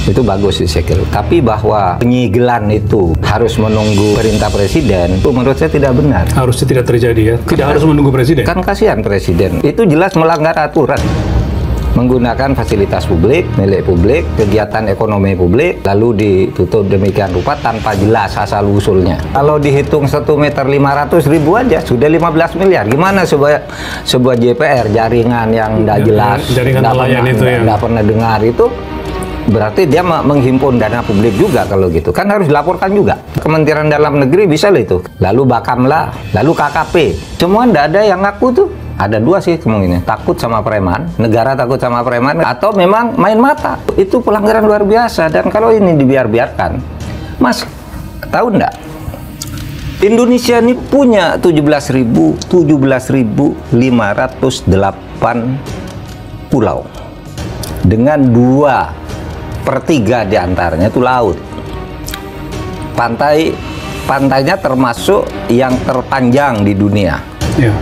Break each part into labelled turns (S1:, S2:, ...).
S1: Itu bagus sih saya kira. Tapi bahwa penyegelan itu harus menunggu perintah presiden, itu menurut saya tidak benar.
S2: Harusnya tidak terjadi ya. Tidak harus menunggu presiden.
S1: Kan kasihan presiden. Itu jelas melanggar aturan. Menggunakan fasilitas publik, milik publik, kegiatan ekonomi publik, lalu ditutup demikian rupa tanpa jelas asal-usulnya. Kalau dihitung 1 meter 500.000 aja, sudah 15 miliar. Gimana sebuah JPR, jaringan yang tidak jelas, tidak pernah dengar itu, berarti dia menghimpun dana publik juga kalau gitu. Kan harus dilaporkan juga. Kementerian Dalam Negeri bisa loh itu. Lalu Bakamla, lalu KKP. Semua tidak ada yang ngaku tuh. Ada dua sih kemungkinan, takut sama preman, negara takut sama preman, atau memang main mata. Itu pelanggaran luar biasa. Dan kalau ini dibiarkan, Mas, tahu enggak? Indonesia ini punya 17.508 pulau. Dengan 2/3 diantaranya itu laut. Pantainya termasuk yang terpanjang di dunia. Ya.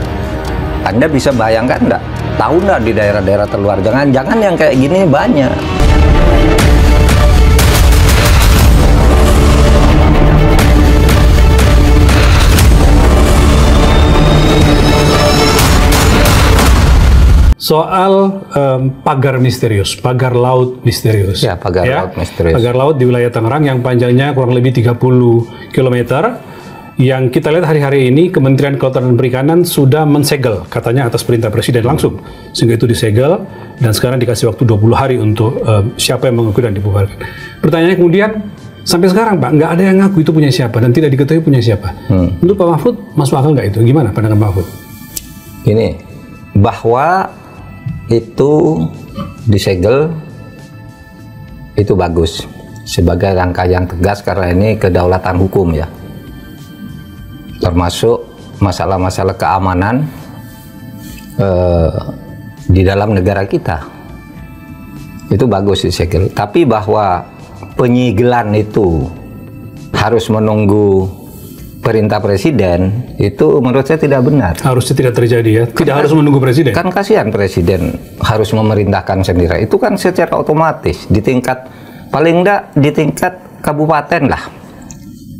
S1: Anda bisa bayangkan enggak? Tahu enggak di daerah-daerah terluar? Jangan yang kayak gini banyak.
S2: Soal pagar misterius, pagar laut misterius.
S1: Ya, pagar laut misterius.
S2: Pagar laut di wilayah Tangerang yang panjangnya kurang lebih 30 km. Yang kita lihat hari-hari ini Kementerian Kelautan dan Perikanan sudah mensegel, katanya atas perintah Presiden langsung, sehingga itu disegel dan sekarang dikasih waktu 20 hari untuk siapa yang mengaku dan dibubarkan. Pertanyaannya kemudian, sampai sekarang Pak, nggak ada yang ngaku itu punya siapa dan tidak diketahui punya siapa. Menurut Pak Mahfud, masuk akal nggak itu? Gimana pandangan Pak Mahfud?
S1: Ini, bahwa itu disegel, itu bagus. Sebagai langkah yang tegas karena ini kedaulatan hukum ya. Termasuk masalah-masalah keamanan di dalam negara kita. Itu bagus sih saya kira. Tapi bahwa penyegelan itu harus menunggu perintah presiden, itu menurut saya tidak benar.
S2: Harusnya tidak terjadi ya. Tidak harus menunggu presiden.
S1: Kan kasihan presiden harus memerintahkan sendiri. Itu kan secara otomatis di tingkat, paling enggak di tingkat kabupaten lah,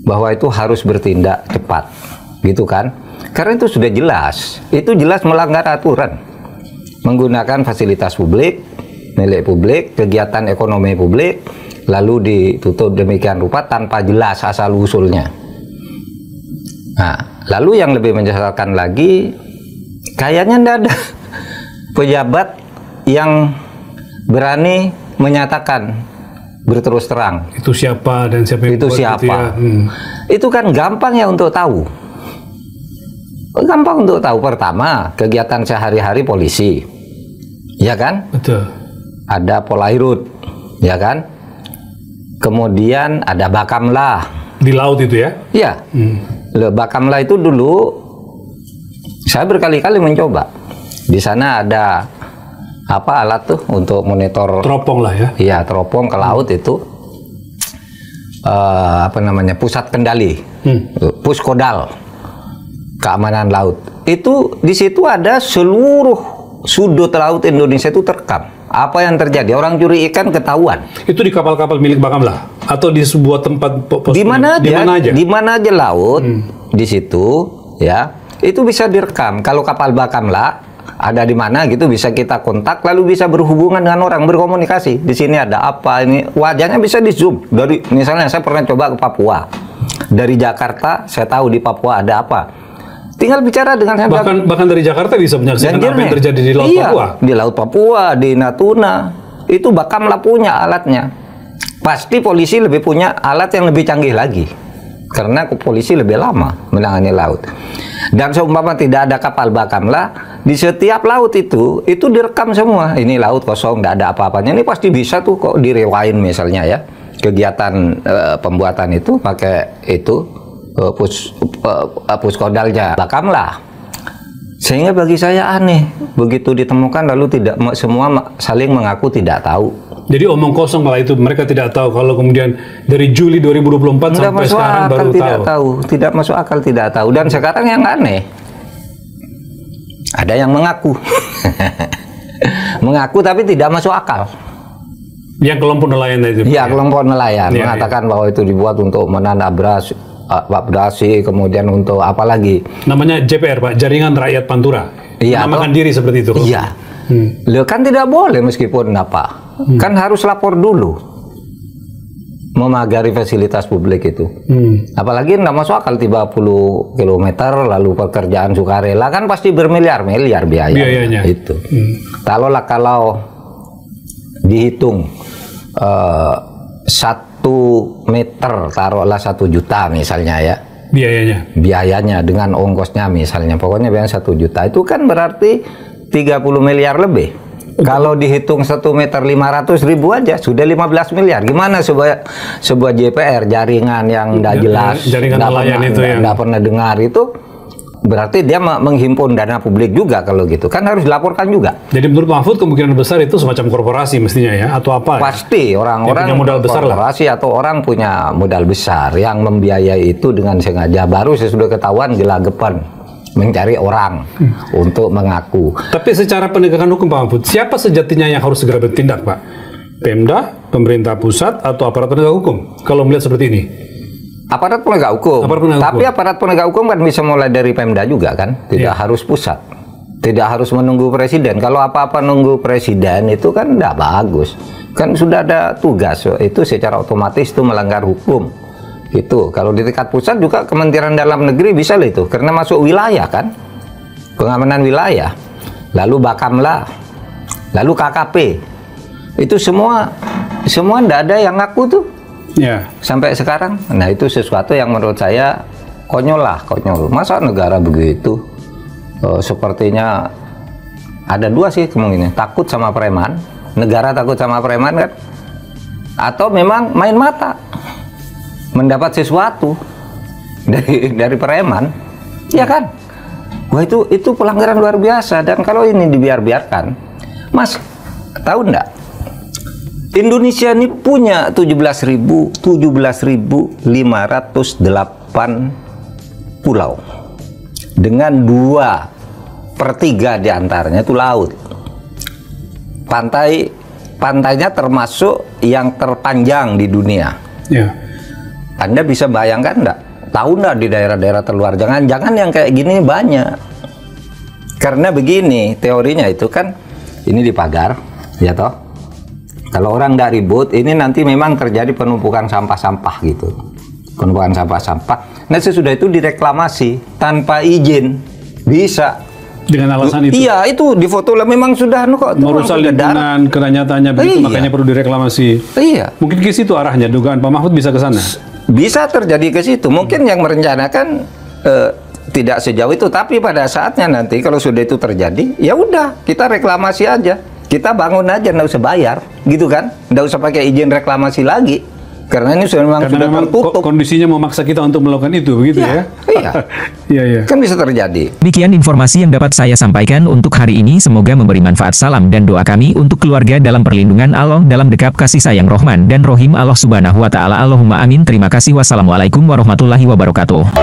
S1: bahwa itu harus bertindak cepat, gitu kan? Karena itu sudah jelas, itu jelas melanggar aturan. Menggunakan fasilitas publik, milik publik, kegiatan ekonomi publik, lalu ditutup demikian rupa tanpa jelas asal-usulnya. Nah, lalu yang lebih menyesalkan lagi, kayaknya tidak ada pejabat yang berani menyatakan berterus terang
S2: itu siapa dan siapa yang
S1: itu siapa.
S2: Itu, ya.
S1: Itu kan gampang ya untuk tahu. Gampang untuk tahu. Pertama, kegiatan sehari-hari polisi, ya kan?
S2: Betul.
S1: Ada Polairut, ya kan? Kemudian ada Bakamla
S2: di laut itu ya?
S1: Iya. Bakamla itu dulu saya berkali-kali mencoba. Di sana ada apa alat tuh untuk monitor,
S2: teropong lah ya?
S1: Iya, teropong ke laut itu. Apa namanya, pusat kendali, Puskodal keamanan laut. Itu di situ ada seluruh sudut laut Indonesia itu terekam. Apa yang terjadi? Orang curi ikan ketahuan. Itu
S2: di kapal-kapal milik Bakamla atau di sebuah tempat
S1: di mana aja? Di mana aja laut di situ ya. Itu bisa direkam. Kalau kapal Bakamla ada di mana gitu bisa kita kontak, lalu bisa berhubungan dengan orang, berkomunikasi. Di sini ada apa, ini wajahnya bisa di zoom. Dari misalnya saya pernah coba ke Papua, dari Jakarta saya tahu di Papua ada apa. Tinggal bicara dengan saya.
S2: Bahkan dari Jakarta bisa menyaksikan apa yang terjadi di Laut Papua.
S1: Di Laut Papua, di Natuna, itu Bakamla punya alatnya. Pasti polisi lebih punya alat yang lebih canggih lagi, karena polisi lebih lama menangani laut. Dan seumpama tidak ada kapal Bakamla, di setiap laut itu direkam semua. Ini laut kosong, tidak ada apa-apanya. Ini pasti bisa tuh kok direwain misalnya ya. Kegiatan pembuatan itu pakai itu puskodalnya Bakamla. Sehingga bagi saya aneh, begitu ditemukan lalu tidak semua saling mengaku tidak tahu.
S2: Jadi omong kosong malah itu, mereka tidak tahu kalau kemudian dari Juli 2024 sampai sekarang baru tahu.
S1: Tidak masuk akal, tidak tahu. Dan sekarang yang aneh, ada yang mengaku. Mengaku tapi tidak masuk akal.
S2: Yang kelompok nelayan itu.
S1: Iya, kelompok nelayan
S2: Iya,
S1: mengatakan bahwa itu dibuat untuk menanam brasi, kemudian untuk apa lagi?
S2: Namanya JPR, Pak, Jaringan Rakyat Pantura.
S1: Iya,
S2: Menamakan diri seperti itu.
S1: Iya. Loh, kan tidak boleh meskipun apa? Kan harus lapor dulu. Memagari fasilitas publik itu. Apalagi tidak masuk akal 30 km lalu pekerjaan sukarela kan pasti bermiliar-miliar biayanya. Itu. Kalau dihitung 1 meter taruhlah 1 juta misalnya ya. Biayanya dengan ongkosnya misalnya pokoknya biaya 1 juta itu kan berarti 30 miliar lebih. Kalau dihitung 1 meter 500.000 aja sudah 15 miliar. Gimana sebuah JPR jaringan yang tidak jelas, tidak pernah dengar itu, berarti dia menghimpun dana publik juga kalau gitu. Kan harus dilaporkan juga.
S2: Jadi menurut Mahfud kemungkinan besar itu semacam korporasi mestinya ya, atau apa?
S1: Pasti orang-orang
S2: punya modal besar
S1: korporasi atau orang punya modal besar yang membiayai itu dengan sengaja. Baru sesudah ketahuan gelagapan mencari orang untuk mengaku.
S2: Tapi secara penegakan hukum Pak Mahfud, siapa sejatinya yang harus segera bertindak, Pak? Pemda, pemerintah pusat, atau aparat penegak hukum? Kalau melihat seperti ini.
S1: Aparat penegak hukum. Tapi aparat penegak hukum kan bisa mulai dari Pemda juga kan, tidak harus pusat, tidak harus menunggu presiden. Kalau apa-apa nunggu presiden itu kan tidak bagus. Kan sudah ada tugas, itu secara otomatis itu melanggar hukum. Itu kalau di tingkat pusat juga Kementerian Dalam Negeri bisa lah itu, karena masuk wilayah kan, pengamanan wilayah, lalu Bakamla, lalu KKP, itu semua tidak ada yang ngaku tuh. Sampai sekarang. Nah itu sesuatu yang menurut saya konyol. Masa negara begitu? Sepertinya ada 2 sih kemungkinan, takut sama preman, negara takut sama preman kan, atau memang main mata mendapat sesuatu dari preman, ya kan? Wah itu pelanggaran luar biasa. Dan kalau ini dibiarkan, Mas tahu enggak? Indonesia ini punya 17.508 pulau dengan 2/3 diantaranya itu laut. Pantainya termasuk yang terpanjang di dunia. Anda bisa bayangkan enggak? Tahu enggak di daerah-daerah terluar? Jangan yang kayak gini banyak. Karena begini teorinya itu kan, ini dipagar, ya toh? Kalau orang tidak ribut, ini nanti memang terjadi penumpukan sampah-sampah gitu. Penumpukan sampah-sampah. Nah sesudah itu direklamasi tanpa izin. Bisa.
S2: Dengan alasan itu?
S1: Iya, itu di foto lah memang sudah kok.
S2: Merusak lingkungan, kenyataannya begitu, makanya perlu direklamasi.
S1: Iya.
S2: Mungkin ke situ arahnya, dugaan Pak Mahfud bisa ke sana?
S1: Bisa terjadi ke situ. Mungkin yang merencanakan tidak sejauh itu, tapi pada saatnya nanti kalau sudah itu terjadi, ya udah kita reklamasi aja. Kita bangun aja, nggak usah bayar, gitu kan? Nggak usah pakai izin reklamasi lagi, karena ini sudah memang tertutup.
S2: Kondisinya memaksa kita untuk melakukan itu, begitu ya? Iya.
S1: Kan bisa terjadi.
S3: Demikian informasi yang dapat saya sampaikan untuk hari ini. Semoga memberi manfaat. Salam dan doa kami untuk keluarga dalam perlindungan Allah, dalam dekap kasih sayang Rahman dan Rohim Allah Subhanahu Wa Taala. Allahumma amin. Terima kasih. Wassalamualaikum warahmatullahi wabarakatuh.